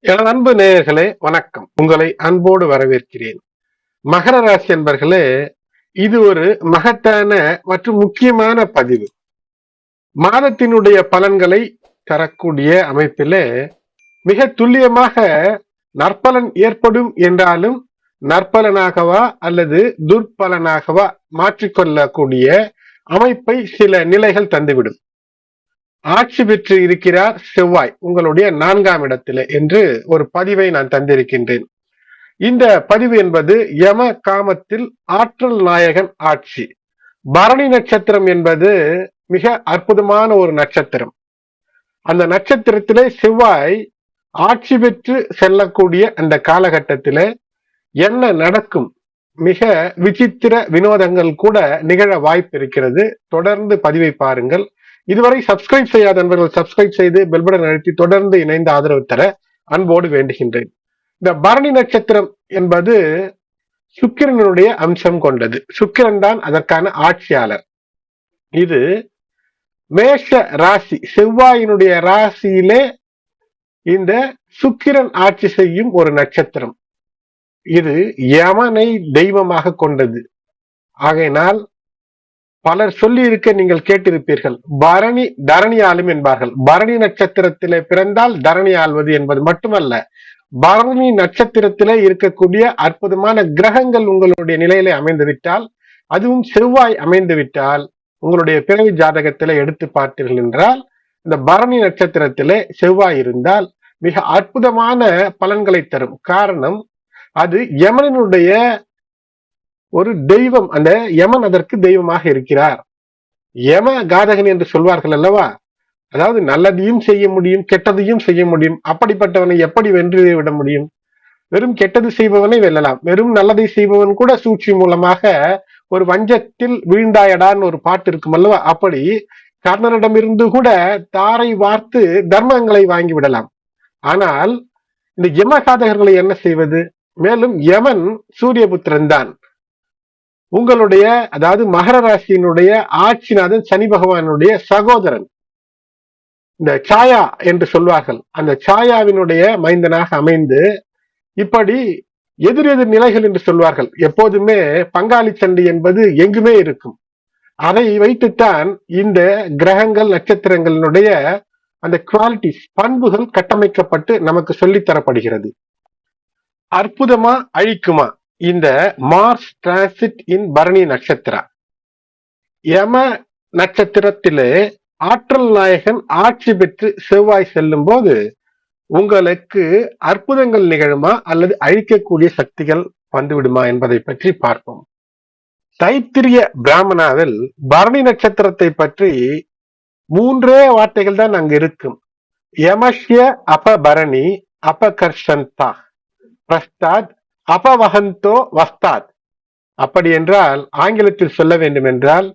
எனது அன்பு நேயர்களே வணக்கம். உங்களை அன்போடு வரவேற்கிறேன். மகர ராசி என்பர்களே, இது ஒரு மகத்தான மற்றும் முக்கியமான பதிவு. மாதத்தினுடைய பலன்களை தரக்கூடிய அமைப்பிலே மிக துல்லியமாக நற்பலன் ஏற்படும் என்றாலும் நற்பலனாகவா அல்லது துர்பலனாகவா மாற்றிக்கொள்ளக்கூடிய அமைப்பை சில நிலைகள் தந்துவிடும். ஆட்சி பெற்று இருக்கிறார் செவ்வாய் உங்களுடைய 4ஆம் இடத்திலே என்று ஒரு பதிவை நான் தந்திருக்கின்றேன். இந்த பதிவு என்பது யம காமத்தில் ஆற்றல் நாயகன் ஆட்சி. பரணி நட்சத்திரம் என்பது மிக அற்புதமான ஒரு நட்சத்திரம். அந்த நட்சத்திரத்திலே செவ்வாய் ஆட்சி பெற்று செல்லக்கூடிய அந்த காலகட்டத்திலே என்ன நடக்கும்? மிக விசித்திர வினோதங்கள் கூட நிகழ வாய்ப்பு இருக்கிறது. தொடர்ந்து பதிவை பாருங்கள். இதுவரை சப்ஸ்கிரைப் செய்யாத நண்பர்கள் சப்ஸ்கிரைப் செய்து பெல் பட்டன் அழுத்தி தொடர்ந்து இணைந்து ஆதரவு தர அன்போடு வேண்டுகின்றேன். இந்த பரணி நட்சத்திரம் என்பது சுக்கிரனுடைய அம்சம் கொண்டது. சுக்கிரன் தான் அதற்கான ஆட்சியாளர். இது மேஷ ராசி, செவ்வாயினுடைய ராசியிலே இந்த சுக்கிரன் ஆட்சி செய்யும் ஒரு நட்சத்திரம். இது யமனை தெய்வமாக கொண்டது. ஆகையினால் பலர் சொல்லி இருக்க நீங்கள் கேட்டிருப்பீர்கள், பரணி தரணி ஆளும் என்பார்கள். பரணி நட்சத்திரத்திலே பிறந்தால் தரணி ஆள்வது என்பது மட்டுமல்ல, பரணி நட்சத்திரத்திலே இருக்கக்கூடிய அற்புதமான கிரகங்கள் உங்களுடைய நிலையிலே அமைந்துவிட்டால், அதுவும் செவ்வாய் அமைந்துவிட்டால், உங்களுடைய பிறவி ஜாதகத்திலே எடுத்து பார்த்தீர்கள் என்றால், இந்த பரணி நட்சத்திரத்திலே செவ்வாய் இருந்தால் மிக அற்புதமான பலன்களை தரும். காரணம், அது யமனுடைய ஒரு தெய்வம். அந்த யமன் அதற்கு தெய்வமாக இருக்கிறார். யம காதகன் என்று சொல்வார்கள் அல்லவா? அதாவது நல்லதையும் செய்ய முடியும், கெட்டதையும் செய்ய முடியும். அப்படிப்பட்டவனை எப்படி வென்று விட முடியும்? வெறும் கெட்டது செய்பவனை வெல்லலாம். வெறும் நல்லதை செய்பவன் கூட சூழ்ச்சி மூலமாக ஒரு வஞ்சத்தில் வீழ்ந்தாயடான்னு ஒரு பாட்டு இருக்கும் அல்லவா? அப்படி கர்ணனிடமிருந்து கூட தாரை வார்த்து தர்மங்களை வாங்கி விடலாம். ஆனால் இந்த யம காதகர்களை என்ன செய்வது? மேலும் யமன் சூரியபுத்திரன் தான். உங்களுடைய, அதாவது மகர ராசியினுடைய ஆட்சிநாதன் சனி பகவானுடைய சகோதரன். இந்த சாயா என்று சொல்வார்கள். அந்த சாயாவினுடைய மைந்தனாக அமைந்து இப்படி எதிர் நிலைகள் என்று சொல்வார்கள். எப்போதுமே பங்காளி சண்டை என்பது எங்குமே இருக்கும். அதை வைத்துத்தான் இந்த கிரகங்கள் நட்சத்திரங்களினுடைய அந்த குவாலிட்டிஸ், பண்புகள் கட்டமைக்கப்பட்டு நமக்கு சொல்லித்தரப்படுகிறது. அற்புதமா அழிக்குமா இந்த மார்ஸ் டிரான்சிட் இன் பரணி நட்சத்திரா? யம நட்சத்திரத்திலே ஆற்றல் நாயகன் ஆட்சி பெற்று செவ்வாய் செல்லும் போது உங்களுக்கு அற்புதங்கள் நிகழுமா அல்லது அழிக்கக்கூடிய சக்திகள் வந்துவிடுமா என்பதை பற்றி பார்ப்போம். தைத்திரிய பிராமணாவில் பரணி நட்சத்திரத்தை பற்றி 3 வார்த்தைகள் தான் அங்கு இருக்கும். யமஷ்ய அபபரணி அபகர்ஷந்தா பிரஸ்தாத் அபவஹந்தோ வஸ்தாத். அப்படி என்றால் ஆங்கிலத்தில் சொல்ல வேண்டும் என்றால்,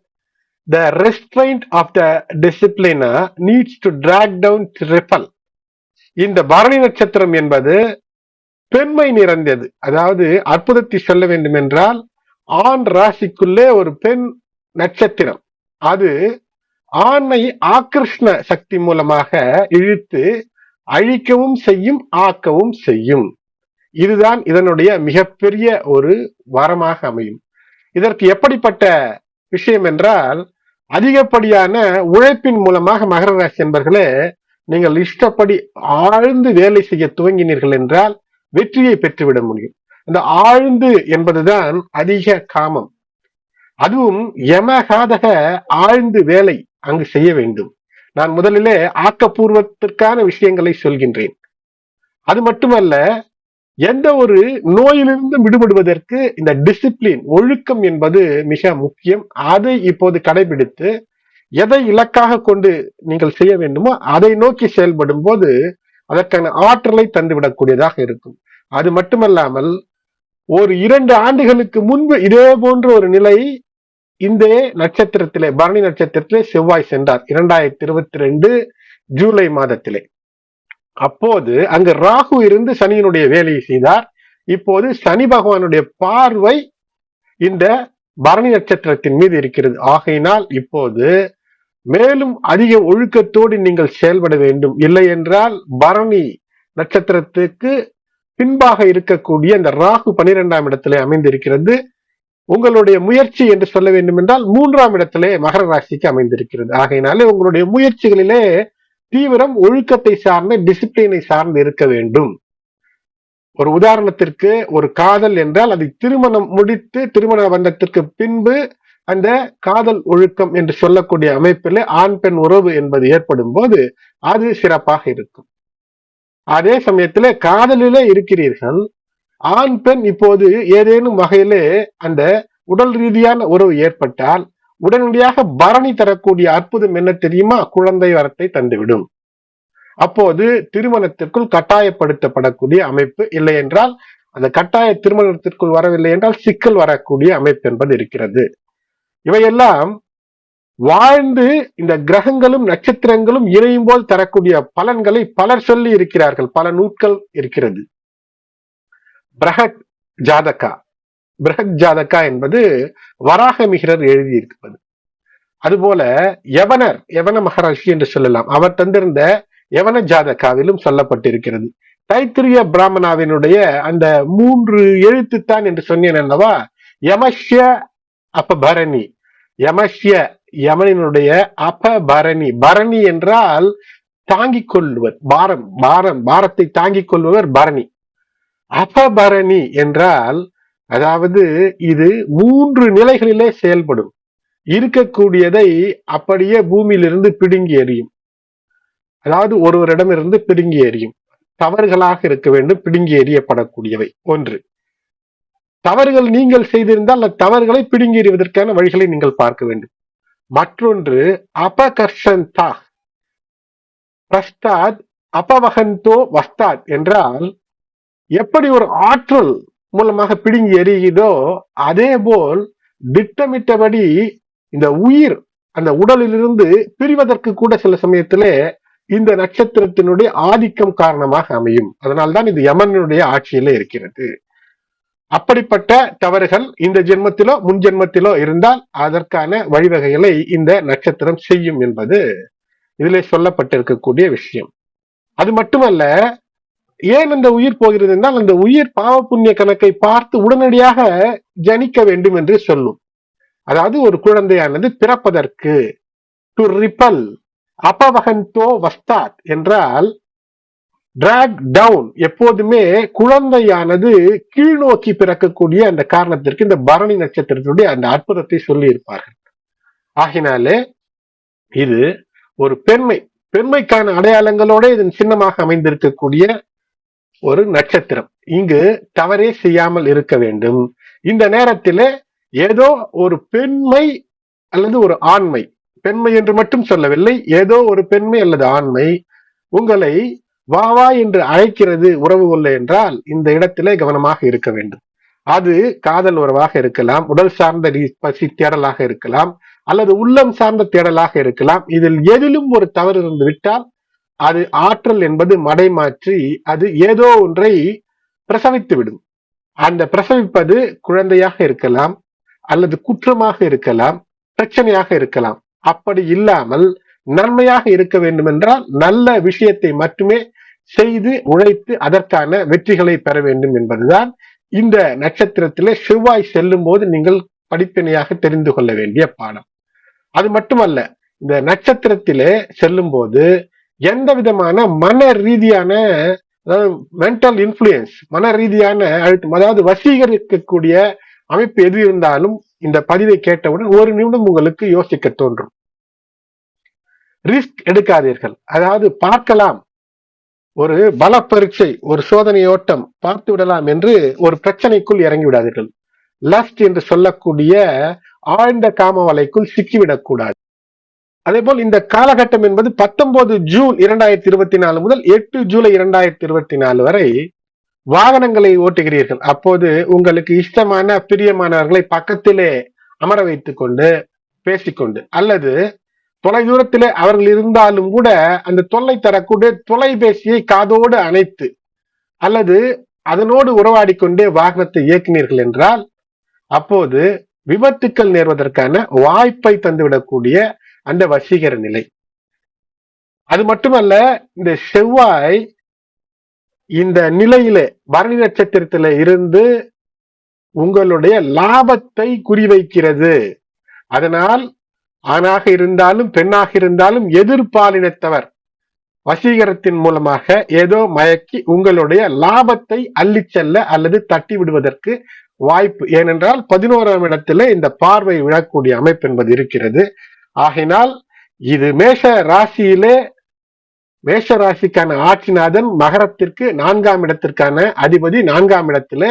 the restraint of the discipliner needs to drag down to repel. இந்த பரணி நட்சத்திரம் என்பது பெண்மை நிறைந்தது. அதாவது அற்புதத்தை சொல்ல வேண்டும் என்றால், ஆண் ராசிக்குள்ளே ஒரு பெண் நட்சத்திரம். அது ஆணை ஆக்கிருஷ்ண சக்தி மூலமாக இழுத்து அழிக்கவும் செய்யும், ஆக்கவும் செய்யும். இதுதான் இதனுடைய மிகப்பெரிய ஒரு வரமாக அமையும். இதற்கு எப்படிப்பட்ட விஷயம் என்றால், அதிகப்படியான உழைப்பின் மூலமாக மகர ராசி என்பர்களே, நீங்கள் இஷ்டப்படி ஆழ்ந்து வேலை செய்ய துவங்கினீர்கள் என்றால் வெற்றியை பெற்றுவிட முடியும். அந்த ஆழ்ந்து என்பதுதான் அதிக காமம். அதுவும் யமகாதக ஆழ்ந்து வேலை அங்கு செய்ய வேண்டும். நான் முதலிலே ஆக்கப்பூர்வத்திற்கான விஷயங்களை சொல்கின்றேன். அது மட்டுமல்ல, எந்த ஒரு நோயிலிருந்து விடுபடுவதற்கு இந்த டிசிப்ளின், ஒழுக்கம் என்பது மிக முக்கியம். அதை இப்போது கடைபிடித்து எதை இலக்காக கொண்டு நீங்கள் செய்ய வேண்டுமோ அதை நோக்கி செயல்படும் போது அதற்கான ஆற்றலை தந்துவிடக்கூடியதாக இருக்கும். அது மட்டுமல்லாமல், ஒரு 2 ஆண்டுகளுக்கு முன்பு இதே போன்ற ஒரு நிலை இந்த நட்சத்திரத்திலே, பரணி நட்சத்திரத்திலே செவ்வாய் சென்றார் 2022 ஜூலை மாதத்திலே. அப்போது அங்கு ராகு இருந்து சனியினுடைய வேலையை செய்தார். இப்போது சனி பகவானுடைய பார்வை இந்த பரணி நட்சத்திரத்தின் மீது இருக்கிறது. ஆகையினால் இப்போது மேலும் அதிக ஒழுக்கத்தோடு நீங்கள் செயல்பட வேண்டும். இல்லை என்றால் பரணி நட்சத்திரத்துக்கு பின்பாக இருக்கக்கூடிய அந்த ராகு 12ஆம் இடத்திலே அமைந்திருக்கிறது. உங்களுடைய முயற்சி என்று சொல்ல வேண்டும் என்றால் 3ஆம் இடத்திலே மகர ராசிக்கு அமைந்திருக்கிறது. ஆகையினாலே உங்களுடைய முயற்சிகளிலே தீவிரம் ஒழுக்கத்தை சார்ந்த டிசிப்ளினை சார்ந்து இருக்க வேண்டும். ஒரு உதாரணத்திற்கு, ஒரு காதல் என்றால் அதை திருமணம் முடித்து திருமண பந்தத்திற்கு பின்பு அந்த காதல் ஒழுக்கம் என்று சொல்லக்கூடிய அமைப்பில் ஆண் பெண் உறவு என்பது ஏற்படும் போது அது சிறப்பாக இருக்கும். அதே சமயத்திலே காதலிலே இருக்கிறீர்கள், ஆண் பெண் இப்போது ஏதேனும் வகையிலே அந்த உடல் ரீதியான உறவு ஏற்பட்டால் உடனடியாக பரணி தரக்கூடிய அற்புதம் என்ன தெரியுமா? குழந்தை வரத்தை தந்துவிடும். அப்போது திருமணத்திற்குள் கட்டாயப்படுத்தப்படக்கூடிய அமைப்பு, இல்லை என்றால் அந்த கட்டாய திருமணத்திற்குள் வரவில்லை என்றால் சிக்கல் வரக்கூடிய அமைப்பு என்பது இருக்கிறது. இவையெல்லாம் வாழ்ந்து இந்த கிரகங்களும் நட்சத்திரங்களும் இணையும் போல் தரக்கூடிய பலன்களை பலர் சொல்லி இருக்கிறார்கள். பல நூட்கள் இருக்கிறது. பிரஹத் ஜாதகா, பிரஹத் ஜாதகா என்பது வராகமிகிரர் எழுதியிருப்பது. அதுபோல யவன மகராஷி என்று சொல்லலாம், அவர் தந்திருந்த யவன ஜாதகாவிலும் சொல்லப்பட்டிருக்கிறது. தைத்திரிய பிராமணாவினுடைய அந்த 3 எழுத்துத்தான் என்று சொன்னேன் அல்லவா? யமஷ்ய அபபரணி, யமஷ்ய யமனினுடைய அபபரணி, பரணி என்றால் தாங்கிக் கொள்வர், பாரத்தை தாங்கிக் கொள்பவர் பரணி. அபபரணி என்றால் அதாவது இது 3 நிலைகளிலே செயல்படும். இருக்கக்கூடியதை அப்படியே பூமியிலிருந்து பிடுங்கி எறியும். அதாவது ஒருவரிடமிருந்து பிடுங்கி எறியும். தவறுகளாக இருக்க வேண்டும், பிடுங்கி எறியப்படக்கூடியவை. ஒன்று, தவறுகள் நீங்கள் செய்திருந்தால் அந்த தவறுகளை பிடுங்கி எறிவதற்கான வழிகளை நீங்கள் பார்க்க வேண்டும். மற்றொன்று அபகர்ஷந்தா பஸ்தாத் அபவகந்தோ வஸ்தாத் என்றால் எப்படி ஒரு ஆற்றல் மூலமாக பிடுங்கி எறியுதோ அதே போல் திட்டமிட்டபடி இந்த உயிர் அந்த உடலிலிருந்து பிரிவதற்கு கூட சில சமயத்திலே இந்த நட்சத்திரத்தினுடைய ஆதிக்கம் காரணமாக அமையும். அதனால்தான் இது யமனுடைய ஆட்சியிலே இருக்கிறது. அப்படிப்பட்ட தவறுகள் இந்த ஜென்மத்திலோ முன் ஜென்மத்திலோ இருந்தால் அதற்கான வழிவகைகளை இந்த நட்சத்திரம் செய்யும் என்பது இதிலே சொல்லப்பட்டிருக்கக்கூடிய விஷயம். அது மட்டுமல்ல, ஏன் அந்த உயிர் போகிறது என்றால் அந்த உயிர் பாவ புண்ணிய கணக்கை பார்த்து உடனடியாக ஜனிக்க வேண்டும் என்று சொல்லும். அதாவது ஒரு குழந்தையானது பிறப்பதற்கு டு ரிப்பல் அபவகந்தோ வஸ்தாத் என்றால் டிராக் டவுன், எப்போதுமே குழந்தையானது கீழ்நோக்கி பிறக்கக்கூடிய அந்த காரணத்திற்கு இந்த பரணி நட்சத்திரத்துடைய அந்த அற்புதத்தை சொல்லி இருப்பார்கள். ஆகினாலே இது ஒரு பெண்மைக்கான அடையாளங்களோட இதன் சின்னமாக அமைந்திருக்கக்கூடிய ஒரு நட்சத்திரம். இங்கு தவறே செய்யாமல் இருக்க வேண்டும். இந்த நேரத்திலே ஏதோ ஒரு பெண்மை அல்லது ஒரு ஆண்மை, பெண்மை என்று மட்டும் சொல்லவில்லை, ஏதோ ஒரு பெண்மை அல்லது ஆண்மை உங்களை வா வா என்று அழைக்கிறது உறவு கொள்ள என்றால் இந்த இடத்திலே கவனமாக இருக்க வேண்டும். அது காதல் உறவாக இருக்கலாம், உடல் சார்ந்த பசி தேடலாக இருக்கலாம், அல்லது உள்ளம் சார்ந்த தேடலாக இருக்கலாம். இதில் எதிலும் ஒரு தவறு இருந்து விட்டால் அது ஆற்றல் என்பது மடைமாற்றி அது ஏதோ ஒன்றை பிரசவித்து விடும். அந்த பிரசவிப்பது குழந்தையாக இருக்கலாம், அல்லது குற்றமாக இருக்கலாம், பிரச்சனையாக இருக்கலாம். அப்படி இல்லாமல் நன்மையாக இருக்க வேண்டும் என்றால் நல்ல விஷயத்தை மட்டுமே செய்து உழைத்து அதற்கான வெற்றிகளை பெற வேண்டும் என்பதுதான் இந்த நட்சத்திரத்திலே செவ்வாய் செல்லும் போது நீங்கள் படிப்பினையாக தெரிந்து கொள்ள வேண்டிய பாடம். அது மட்டுமல்ல, இந்த நட்சத்திரத்திலே செல்லும் போது எந்த விதமான மன ரீதியான மென்டல் இன்ஃபுளுயன்ஸ், மன ரீதியான அழுத்தம், அதாவது வசீகரிக்கக்கூடிய அமைப்பு எது இருந்தாலும் இந்த பதிவை கேட்டவுடன் ஒரு நிமிடம் உங்களுக்கு யோசிக்க தோன்றும். ரிஸ்க் எடுக்காதீர்கள். அதாவது பார்க்கலாம், ஒரு பல பரீட்சை, ஒரு சோதனை ஓட்டம் பார்த்து விடலாம் என்று ஒரு பிரச்சனைக்குள் இறங்கி விடாதீர்கள். லஸ்ட் என்று சொல்லக்கூடிய ஆழ்ந்த காம வலைக்குள் சிக்கிவிடக் கூடாது. அதே போல் இந்த காலகட்டம் என்பது 19 ஜூன் 2024 முதல் 8 ஜூலை 2024 வரை வாகனங்களை ஓட்டுகிறீர்கள். அப்போது உங்களுக்கு இஷ்டமான பிரியமானவர்களை பக்கத்திலே அமர வைத்துக் கொண்டு பேசிக்கொண்டு, அல்லது தொலை தூரத்திலே அவர்கள் இருந்தாலும் கூட அந்த தொல்லை தரக்கூடிய தொலைபேசியை காதோடு அணைத்து அல்லது அதனோடு உறவாடிக்கொண்டே வாகனத்தை இயக்கினீர்கள் என்றால் அப்போது விபத்துக்கள் நேர்வதற்கான வாய்ப்பை தந்துவிடக்கூடிய அந்த வசீகர நிலை. அது மட்டுமல்ல, இந்த செவ்வாய் இந்த நிலையிலே பரணி நட்சத்திரத்தில இருந்து உங்களுடைய லாபத்தை குறிவைக்கிறது. அதனால் ஆணாக இருந்தாலும் பெண்ணாக இருந்தாலும் எதிர்பாலினத்தவர் வசீகரத்தின் மூலமாக ஏதோ மயக்கி உங்களுடைய லாபத்தை அள்ளி செல்ல அல்லது தட்டி விடுவதற்கு வாய்ப்பு. ஏனென்றால் 11ஆம் இடத்திலே இந்த பார்வை விழக்கூடிய அமைப்பு என்பது இருக்கிறது. ஆகையினால் இது மேஷ ராசிக்கான ஆட்சிநாதன் மகரத்திற்கு 4ஆம் இடத்திற்கான அதிபதி 4ஆம் இடத்திலே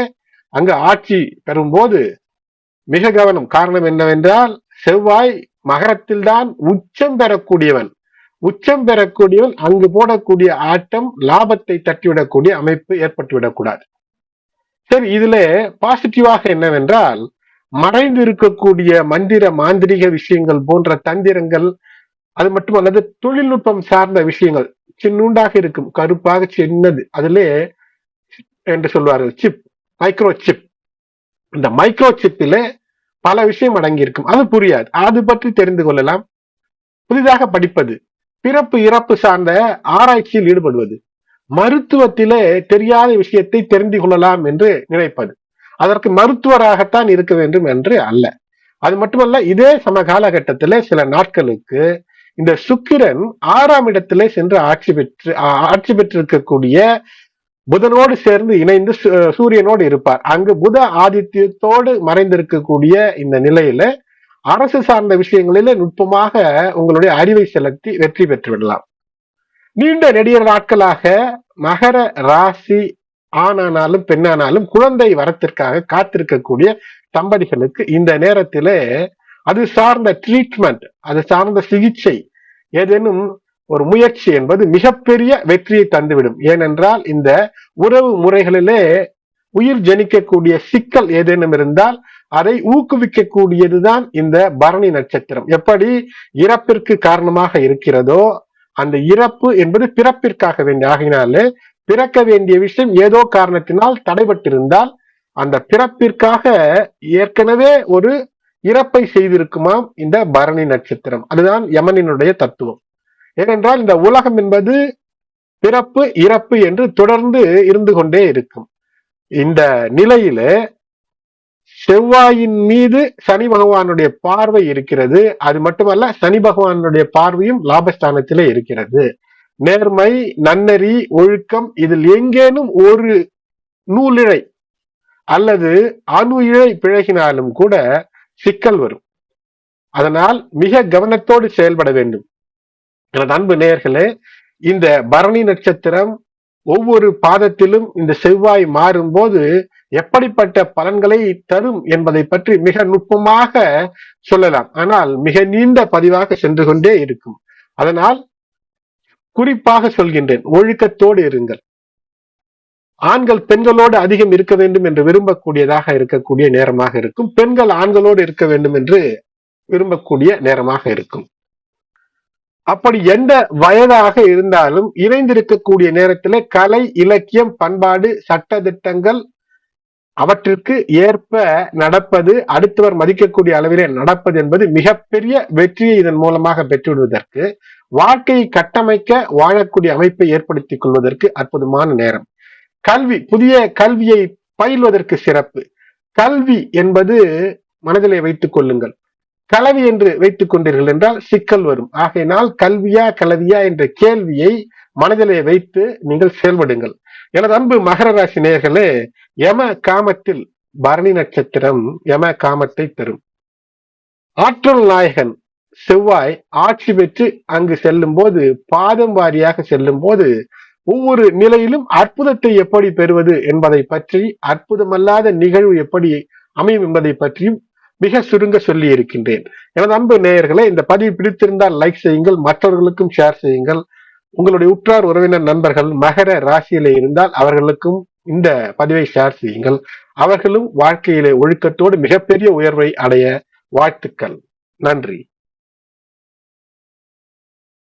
அங்கு ஆட்சி பெறும்போது மிக கவனம். காரணம் என்னவென்றால் செவ்வாய் மகரத்தில்தான் உச்சம் பெறக்கூடியவன் அங்கு போடக்கூடிய ஆட்டம் லாபத்தை தட்டிவிடக்கூடிய அமைப்பு ஏற்பட்டுவிடக்கூடாது. சரி, இதுல பாசிட்டிவாக என்னவென்றால் மறைந்து இருக்கக்கூடிய மந்திர மாந்திரிக விஷயங்கள் போன்ற தந்திரங்கள், அது மட்டுமல்லது தொழில்நுட்பம் சார்ந்த விஷயங்கள் சின்னூண்டாக இருக்கும், கருப்பாக சின்னது, அதிலே என்று சொல்வார்கள் சிப், மைக்ரோ சிப். இந்த மைக்ரோ சிப்பிலே பல விஷயம் அடங்கி இருக்கும், அது புரியாது, அது பற்றி தெரிந்து கொள்ளலாம். புதிதாக படிப்பது, பிறப்பு இறப்பு சார்ந்த ஆராய்ச்சியில் ஈடுபடுவது, மருத்துவத்திலே தெரியாத விஷயத்தை தெரிந்து கொள்ளலாம் என்று நினைப்பது, அதற்கு மருத்துவராகத்தான் இருக்க வேண்டும் என்று அல்ல. அது மட்டுமல்ல, இதே சம காலகட்டத்திலே சில நாட்களுக்கு இந்த சுக்கிரன் 6ஆம் இடத்திலே சென்று ஆட்சி பெற்றிருக்கக்கூடிய புதனோடு சேர்ந்து இணைந்து சூரியனோடு இருப்பார். அங்கு புத ஆதித்யத்தோடு மறைந்திருக்கக்கூடிய இந்த நிலையில அரசு சார்ந்த விஷயங்களிலே நுட்பமாக உங்களுடைய அறிவை செலுத்தி வெற்றி பெற்று விடலாம். நீண்ட நெடிய நாட்களாக மகர ராசி ஆணானாலும் பெண்ணானாலும் குழந்தை வரத்திற்காக காத்திருக்கக்கூடிய தம்பதிகளுக்கு இந்த நேரத்திலே அது சார்ந்த ட்ரீட்மெண்ட், அது சார்ந்த சிகிச்சை, ஏதேனும் ஒரு முயற்சி என்பது மிகப்பெரிய வெற்றியை தந்துவிடும். ஏனென்றால் இந்த உறவு முறைகளிலே உயிர் ஜனிக்கக்கூடிய சிக்கல் ஏதேனும் இருந்தால் அதை ஊக்குவிக்கக்கூடியதுதான் இந்த பரணி நட்சத்திரம். எப்படி இறப்பிற்கு காரணமாக இருக்கிறதோ அந்த இறப்பு என்பது பிறப்பிற்காக வேண்டிய, ஆகினாலே பிறக்க வேண்டிய விஷயம் ஏதோ காரணத்தினால் தடைபட்டிருந்தால் அந்த பிறப்பிற்காக ஏற்கனவே ஒரு இறப்பை செய்திருக்குமாம் இந்த பரணி நட்சத்திரம். அதுதான் யமனினுடைய தத்துவம். ஏனென்றால் இந்த உலகம் என்பது பிறப்பு இறப்பு என்று தொடர்ந்து இருந்து கொண்டே இருக்கும். இந்த நிலையில செவ்வாயின் மீது சனி பகவானுடைய பார்வை இருக்கிறது. அது மட்டுமல்ல, சனி பகவானுடைய பார்வையும் லாபஸ்தானத்திலே இருக்கிறது. நேர்மை, நன்னெறி, ஒழுக்கம், இதில் எங்கேனும் ஒரு நூலிழை அல்லது அணு இழை பிழகினாலும் கூட சிக்கல் வரும். அதனால் மிக கவனத்தோடு செயல்பட வேண்டும். எனது அன்பு நேயர்களே, இந்த பரணி நட்சத்திரம் ஒவ்வொரு பாதத்திலும் இந்த செவ்வாய் மாறும்போது எப்படிப்பட்ட பலன்களை தரும் என்பதை பற்றி மிக நுட்பமாக சொல்லலாம். ஆனால் மிக நீண்ட பதிவாக சென்று கொண்டே இருக்கும். அதனால் குறிப்பாக சொல்கின்றேன், ஒழுக்கத்தோடு இருங்கள். ஆண்கள் பெண்களோடு அதிகம் இருக்க வேண்டும் என்று விரும்பக்கூடியதாக இருக்கக்கூடிய நேரமாக இருக்கும். பெண்கள் ஆண்களோடு இருக்க வேண்டும் என்று விரும்பக்கூடிய நேரமாக இருக்கும். அப்படி எந்த வயதாக இருந்தாலும் இணைந்திருக்கக்கூடிய நேரத்தில் கலை, இலக்கியம், பண்பாடு, சட்ட திட்டங்கள் அவற்றிற்கு ஏற்ப நடப்பது, அடுத்தவர் மதிக்கக்கூடிய அளவிலே நடப்பது என்பது மிகப்பெரிய வெற்றியை இதன் மூலமாக பெற்றுவிடுவதற்கு, வாழ்க்கையை கட்டமைக்க வாழக்கூடிய அமைப்பை ஏற்படுத்திக் கொள்வதற்கு அற்புதமான நேரம். கல்வி, புதிய கல்வியை பயில்வதற்கு சிறப்பு. கல்வி என்பது மனதிலே வைத்துக் கொள்ளுங்கள். கலவி என்று வைத்துக் கொண்டீர்கள் என்றால் சிக்கல் வரும். ஆகையினால் கல்வியா கலவியா என்ற கேள்வியை மனதிலே வைத்து நீங்கள் செயல்படுங்கள். எனது அன்பு மகர ராசி நேயர்களே, யம காமத்தில் பரணி நட்சத்திரம் யம காமத்தை தரும். ஆற்றல் நாயகன் செவ்வாய் ஆட்சி பெற்று அங்கு செல்லும் போது, பாதம் வாரியாக செல்லும் போது ஒவ்வொரு நிலையிலும் அற்புதத்தை எப்படி பெறுவது என்பதை பற்றி, அற்புதமல்லாத நிகழ்வு எப்படி அமையும் என்பதை பற்றியும் மிக சுருங்க சொல்லி இருக்கின்றேன். எனது அன்பு நேயர்களே, இந்த பதிவு பிடித்திருந்தால் லைக் செய்யுங்கள், மற்றவர்களுக்கும் ஷேர் செய்யுங்கள். உங்களுடைய உற்றார் உறவினர் நண்பர்கள் மகர ராசியிலே இருந்தால் அவர்களுக்கும் இந்த பதிவை ஷேர் செய்யுங்கள். அவர்களும் வாழ்க்கையிலே ஒழுக்கத்தோடு மிகப்பெரிய உயர்வை அடைய வாழ்த்துக்கள். நன்றி.